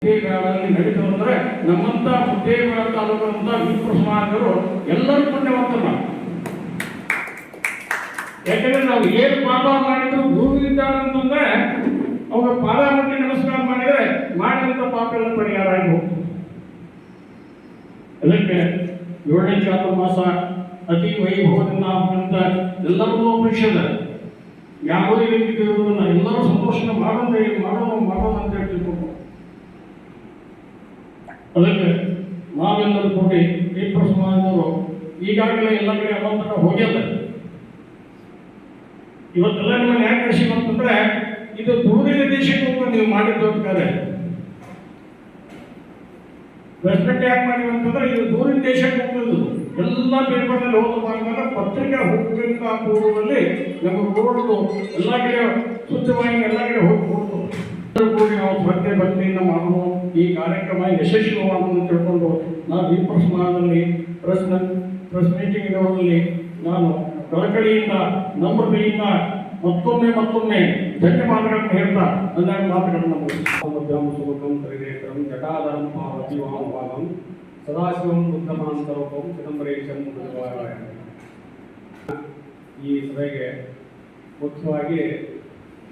ಮುದ್ದೇಬೇಳಲ್ಲಿ ನಡೀತು ಅಂದರೆ ನಮ್ಮಂಥ ಮುದ್ದೇಬೇಳ ತಾಲೂಕಿನಂಥ ವಿಪ್ರ ಸಮಾಜರು ಎಲ್ಲರೂ ಪುಣ್ಯವಂತರು ನಾವು. ಯಾಕಂದ್ರೆ ನಾವು ಏನು ಪಾಪ ಮಾಡಿದ್ರು ಗುರುವಿದ್ದಾರೆ ಅಂತಂದ್ರೆ ಅವ್ರ ಪಾದ ಮುಟ್ಟಿ ನಮಸ್ಕಾರ ಮಾಡಿದರೆ ಮಾಡಿದಂಥ ಪಾಪ ಎಲ್ಲ ಪರಿಹಾರ ಆಗಿ ಹೋಗ್ತದೆ. ಅದಕ್ಕೆ 7ನೇ ಚಾತುರ್ಮಾಸ ಅತಿ ವೈಭವದಿಂದ ಅಂತ ಎಲ್ಲರೂ ಅಪೇಕ್ಷೆ ಯಾವುದೇ ರೀತಿ ಇರುವುದನ್ನು ಎಲ್ಲರೂ ಸಂತೋಷ ಮಾಡೋಣ ಅಂತ ಹೇಳ್ತಿರ್ಬೇಕು. ಅದಕ್ಕೆ ನಾವೆಲ್ಲರೂ ಕೂಡಿ ವಿಪ್ರ ಸಮಾಜದವರು ಈಗಾಗಲೇ ಎಲ್ಲ ಕಡೆ ಅವಂತರ ಹೋಗ್ಯದ. ಇವತ್ತೆಲ್ಲ ನಿಮ್ಮನ್ನು ಯಾಕೆ ಕಳಿಸಿದ್ರು ಅಂತಂದ್ರೆ ಇದು ದೂರಿನ ದೇಶಕ್ಕೆ ಹೋಗಿ ನೀವು ಮಾಡಿದ್ದು ಅಂತಾರೆ. ರೆಸ್ಪೆಕ್ಟ್ ಯಾಕೆ ಮಾಡಿವಿ ಅಂತಂದ್ರೆ ಇದು ದೂರಿನ ದೇಶಕ್ಕೆ ಹೋಗ್ತದ್ದು. ಎಲ್ಲ ಪೇಪರ್ನಲ್ಲಿ ಹೋಗಬಾರ್ದಂದ್ರೆ ಪತ್ರಿಕೆ ಹೋಗ್ಬೇಕು ಆ ಪೂರ್ವದಲ್ಲಿ ನಮಗೆ ರೋಡ್ದು ಎಲ್ಲ ಕಡೆ ಸ್ವಚ್ಛವಾಗಿ ಎಲ್ಲ ಕಡೆ ಹೋಗ್ಬೋದು. ಕೂಡಿ ನಾವು ಸ್ಪರ್ಧೆ ಭಕ್ತಿಯಿಂದ ಮಾಡೋಣ, ಈ ಕಾರ್ಯಕ್ರಮ ಯಶಸ್ವಿ ಮಾಡೋಣ ಅಂತ ತಿಳ್ಕೊಂಡು ನಾವು ವಿಪ್ರ ಸಮಾಜದಲ್ಲಿ ಪ್ರೆಸ್ ಮೀಟಿಂಗ್ ಇರೋದ್ರಲ್ಲಿ ನಾನು ಕಳಕಳಿಯಿಂದ ನಮ್ರತೆಯಿಂದ ಮತ್ತೊಮ್ಮೆ ಧನ್ಯವಾದಗಳನ್ನು ಹೇಳ್ತಾ ನನ್ನ ಮಾತುಗಳನ್ನು ಜಟಾಧರಂ ಪಾರ್ವತಿ ವಾಮಭಾಗಂ ಸದಾಶಿವಂ ಬುದ್ಧಮಾಂತರೋಪಂ ಚಿದಂಬರೇಶಂ. ಈ ಸಭೆಗೆ ಮುಖ್ಯವಾಗಿ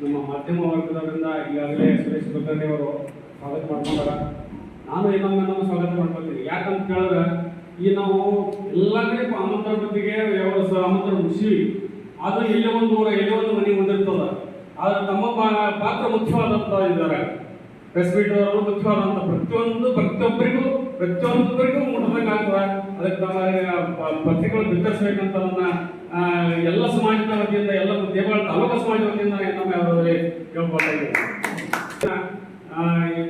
ನಮ್ಮ ಮಾಧ್ಯಮ ವರ್ಗದವರಿಂದ ಈಗಾಗಲೇ ಸುರೇಶ್ ಕುಲಕರ್ಣಿ ಅವರು ಸ್ವಾಗತ ಮಾಡ್ಕೊಂಡಾರ. ನಾನು ಇನ್ನೊಮ್ಮೆ ಸ್ವಾಗತ ಮಾಡ್ಕೊಳ್ತೀನಿ. ಯಾಕಂತ ಕೇಳಿದ್ರೆ ಈ ನಾವು ಎಲ್ಲ ಕಡೆ ಆಮಂತ್ರಣ ಬಗ್ಗೆಗೆ ವ್ಯವಸ್ಥೆ ಆಮಂತ್ರಣ ಮುಗಿಸಿವಿ, ಆದ್ರೆ ಎಲ್ಲೇ ಒಂದು ಮನೆ ಹೊಂದಿರ್ತದ. ಆದ್ರೆ ತಮ್ಮ ಪಾತ್ರ ಮುಖ್ಯವಾದಂತ ಇದ್ದಾರೆ. ಪ್ರೆಸ್ ಮೀಟ್ ಅವರು ಮುಖ್ಯವಾದಂತ ಪ್ರತಿಯೊಬ್ಬರಿಗೂ ಮುಟ್ಟಬೇಕಾಗ್ತದೆ. ಅದಕ್ಕೆ ನಮ್ಮ ಪತ್ರಿಕೆಗಳು ಬಿತ್ತರಿಸಬೇಕಂತ ನನ್ನ ಎಲ್ಲ ಸಮಾಜದ ವತಿಯಿಂದ, ಎಲ್ಲ ದೇವಗಳ ತಾಲೂಕು ಸಮಾಜದ ವತಿಯಿಂದ ನಮ್ಮ ಅವರಲ್ಲಿ ಕೇಳ್ಕೊಳ್ತಾ ಇದ್ದೀವಿ.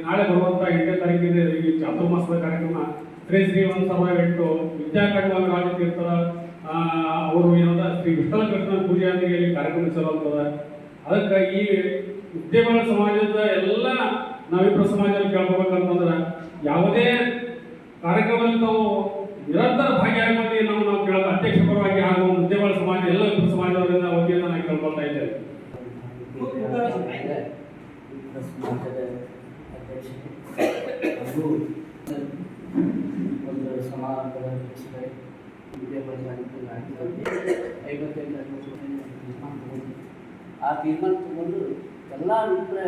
ನಾಳೆ ಬರುವಂತ 8ನೇ ತಾರೀಕಿಗೆ ಈ ಚಾತುರ್ಮಾಸದ ಕಾರ್ಯಕ್ರಮ ಶ್ರೀ ಒಂದು ಸಭೆ ಇಟ್ಟು ವಿದ್ಯಾಕರ್ಮ ರಾಜತೀರ್ಥರ ಅವರು ಏನಂದ ಶ್ರೀ ವಿಠಲ ಕೃಷ್ಣ ಪೂಜಾದಿಯಲ್ಲಿ ಕಾರ್ಯಕ್ರಮ ಚಲಾಗ್ತದ. ಅದಕ್ಕೆ ಈ ಉದ್ಯಮಗಳ ಸಮಾಜದ ಎಲ್ಲ ನಾವಿಬ್ರ ಸಮಾಜದಲ್ಲಿ ಕೇಳ್ಕೋಬೇಕಂತಂದ್ರೆ ಯಾವುದೇ ಕಾರ್ಯಕ್ರಮದಲ್ಲಿ ತಾವು ನಿರಂತರ ಭಾಗಿಯಾಗಿ ನಾವು ಕೇಳೋದು ಅಧ್ಯಕ್ಷ ಪರವಾಗಿ ಹಾಗೂ ಉದ್ಯಮಗಳ ಸಮಾಜ ಎಲ್ಲ ವಿಪ್ರ ಸಮಾಜದವರಿಂದ ವತಿಯಿಂದ ನಾನು ಕೇಳ್ಕೊಳ್ತಾ ಇದ್ದೇವೆ. ಒಂದು ಸಮಾರಂಭದ ಆ ತೀರ್ಮಾನ ತಗೊಂಡು ಎಲ್ಲ ವಿಪ್ರ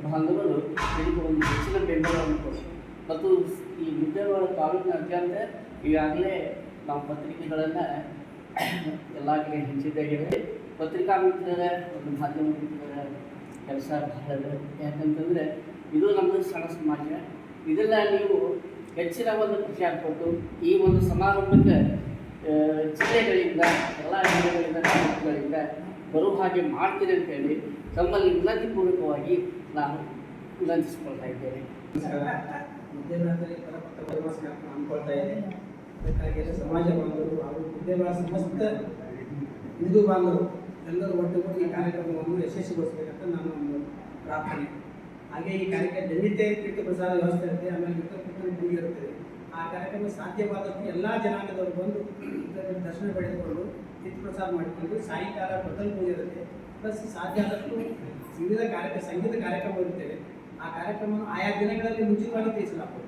ಬಾಂಧವರು ಇದಕ್ಕೆ ಒಂದು ಹೆಚ್ಚಿನ ಬೆಂಬಲವನ್ನು ಕೊಡಿ. ಮತ್ತು ಈ ಮುದ್ದೇಬೇಳ ತಾಲೂಕಿನಾದ್ಯಂತ ಈಗಾಗಲೇ ನಾವು ಪತ್ರಿಕೆಗಳನ್ನು ಎಲ್ಲ ಕಡೆ ಹಂಚಿದ್ದಾಗಿದೆ. ಪತ್ರಿಕಾ ಮಿತ್ರರ ಒಂದು ಮಾಧ್ಯಮ ಮಿತ್ರರ ಕೆಲಸ ಬಹಳ ಯಾಕಂತಂದರೆ ಇದು ನಮ್ಮದು ಸಣ್ಣ ಸಮಾಜ. ಇದೆಲ್ಲ ನೀವು ಹೆಚ್ಚಿನ ಒಂದು ಪ್ರಚಾರ ಕೊಟ್ಟು ಈ ಒಂದು ಸಮಾರಂಭಕ್ಕೆ ಜಿಲ್ಲೆಗಳಿಂದ ಎಲ್ಲ ಜಿಲ್ಲೆಗಳಿಂದ ತಾಲೂಕುಗಳಿಂದ ಬರುವ ಹಾಗೆ ಮಾಡ್ತೀರಿ ಅಂತೇಳಿ ತಮ್ಮಲ್ಲಿ ವಿನಂತಿಪೂರ್ವಕವಾಗಿ ನಾನು ವಿನಂತಿಸಿಕೊಳ್ತಾ ಇದ್ದೇನೆ. ಹಮ್ಮಿಕೊಳ್ತಾ ಇದೆ. ಅದಕ್ಕಾಗಿ ಸಮಾಜ ಬಾಂಧವರು ಹಾಗೂ ಉದ್ಯಮ ಸಮಸ್ತ ಹಿಂದೂ ಬಾಂಧವರು ಎಲ್ಲರೂ ಒಟ್ಟುಗೂಡಿ ಈ ಕಾರ್ಯಕ್ರಮವನ್ನು ಯಶಸ್ವಿಗೊಳಿಸಬೇಕಂತ ನನ್ನ ಒಂದು ಪ್ರಾರ್ಥನೆ. ಹಾಗೆ ಈ ಕಾರ್ಯಕ್ರಮ ದಂಡಿತೆ ಕೀರ್ತಿ ಪ್ರಸಾದ ವ್ಯವಸ್ಥೆ ಇರುತ್ತೆ, ಆಮೇಲೆ ಮಿತ್ರಕೃಷ್ಣ ಪೂಜೆ ಇರುತ್ತದೆ. ಆ ಕಾರ್ಯಕ್ರಮ ಸಾಧ್ಯವಾದಷ್ಟು ಎಲ್ಲ ಜನಾಂಗದವರು ಬಂದು ದರ್ಶನ ಪಡೆದುಕೊಂಡು ಕೀರ್ತಿ ಪ್ರಸಾದ ಮಾಡಿಕೊಂಡು ಸಾಯಂಕಾಲ ಪ್ರಥಮ ಪೂಜೆ ಇರುತ್ತೆ. ಪ್ಲಸ್ ಸಾಧ್ಯ ಆದಷ್ಟು ವಿವಿಧ ಸಂಗೀತ ಕಾರ್ಯಕ್ರಮ ಇರುತ್ತೇವೆ. ಆ ಕಾರ್ಯಕ್ರಮವನ್ನು ಆಯಾ ದಿನಗಳಲ್ಲಿ ಮುಂಚಿತವಾಗಿ ತಿಳಿಸಲಾಗ್ತದೆ.